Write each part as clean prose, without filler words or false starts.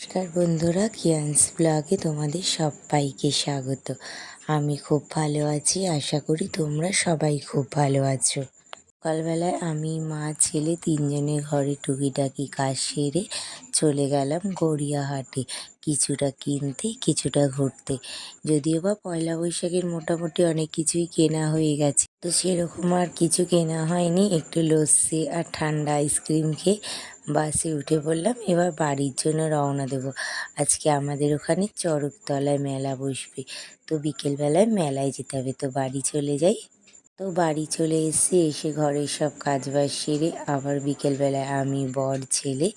নমস্কার বন্ধুরা, কিয়ান্স ব্লগে তোমাদের সবাইকে স্বাগত। আমি খুব ভালো আছি, আশা করি তোমরা সবাই খুব ভালো আছো। সকালবেলায় আমি মা ছেলে তিনজনের ঘরে টুকিটাকি কাজ সেরে চলে গেলাম গড়িয়াহাটে, কিছুটা কিনতে কিছুটা ঘুরতে। যদিও বা পয়লা বৈশাখের মোটামুটি অনেক কিছুই কেনা হয়ে গেছে, তো সেরকম আর কিছু কেনা হয়নি। একটু লস্যি আর ঠান্ডা আইসক্রিম খেয়ে বাসে উঠে পড়লাম। এবার বাড়ির জন্য রওনা দেবো। আজকে আমাদের ওখানে চড়কতলায় মেলা বসবে, তো বিকেলবেলায় মেলায় যেতে হবে। তো বাড়ি চলে যাই। তো বাড়ি চলে এসে ঘরের সব কাজবাজ সেরে আবার বিকেলবেলায় আমি বর ছেলে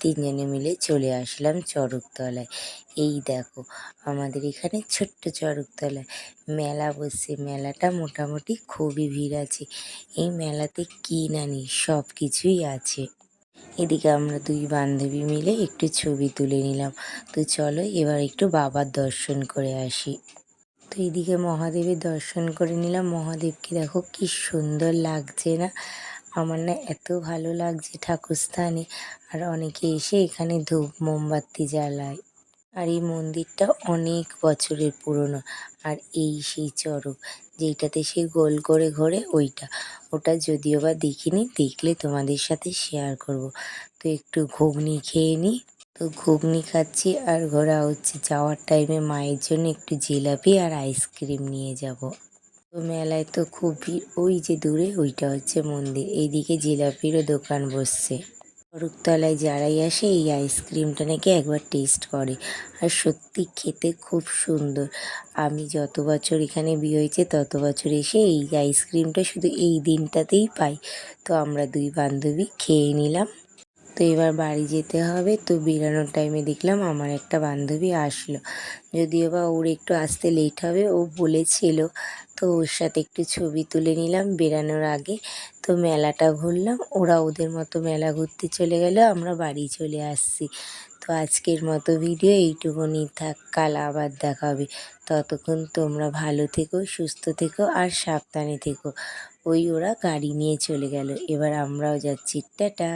তিনজনে মিলে চলে আসলাম চড়কতলায়। এই দেখো, আমাদের এখানে ছোট্ট চড়কতলায় মেলা বসছে। মেলাটা মোটামুটি খুবই ভিড় আছে। এই মেলাতে কি না নেই, সব কিছুই আছে। এদিকে আমরা দুই বান্ধবী মিলে একটু ছবি তুলে নিলাম। তো চলো এবার একটু বাবার দর্শন করে আসি। তো এইদিকে মহাদেবের দর্শন করে নিলাম। মহাদেবকে দেখো কি সুন্দর লাগছে না? আমার না এত ভালো লাগছে ঠাকুরস্থানে। আর অনেকে এসে এখানে ধূপ মোমবাতি জ্বালায়। আর এই মন্দিরটা অনেক বছরের পুরনো। আর এই সেই চড়ক যেইটাতে সে গোল করে ঘোরে, ওটা যদিও বা দেখিনি, দেখলে তোমাদের সাথে শেয়ার করব। তো একটু ঘুগনি খেয়ে নিই। তো ঘুগনি খাচ্ছি আর ঘোরা হচ্ছে। যাওয়ার টাইমে মায়ের জন্য একটু জিলাপি আর আইসক্রিম নিয়ে যাব। তো মেলায় তো খুব ভিড়। ওই যে দূরে ওইটা হচ্ছে মন্দির। এইদিকে জিলাপিরও দোকান বসছে। চড়কতলায় যারাই আসে এই আইসক্রিমটা নাকি একবার টেস্ট করে, আর সত্যি খেতে খুব সুন্দর। আমি যত বছর এখানে বিয়ে হয়েছে তত বছর এসে এই আইসক্রিমটা শুধু এই দিনটাতেই পাই। তো আমরা দুই বান্ধবী খেয়ে নিলাম। তো এবার বাড়ি যেতে হবে। তো বেরানোর টাইমে দেখলাম আমার একটা বান্ধবী আসলো। যদিও বা ওর একটু আসতে লেট হবে, ও বলেছিল। তো ওর সাথে একটু ছবি তুলে নিলাম বেরানোর আগে। তো মেলাটা ঘুরলাম, ওরা ওদের মতো মেলা ঘুরতে চলে গেল, আমরা বাড়ি চলে আসছি। তো আজকের মতো ভিডিও এইটুকুনি থাক, কাল আবার দেখা হবে। ততক্ষণ তোমরা ভালো থেকো, সুস্থ থেকো আর সাবধানে থেকো। ওরা গাড়ি নিয়ে চলে গেল, এবার আমরাও যাচ্ছি। টাটা।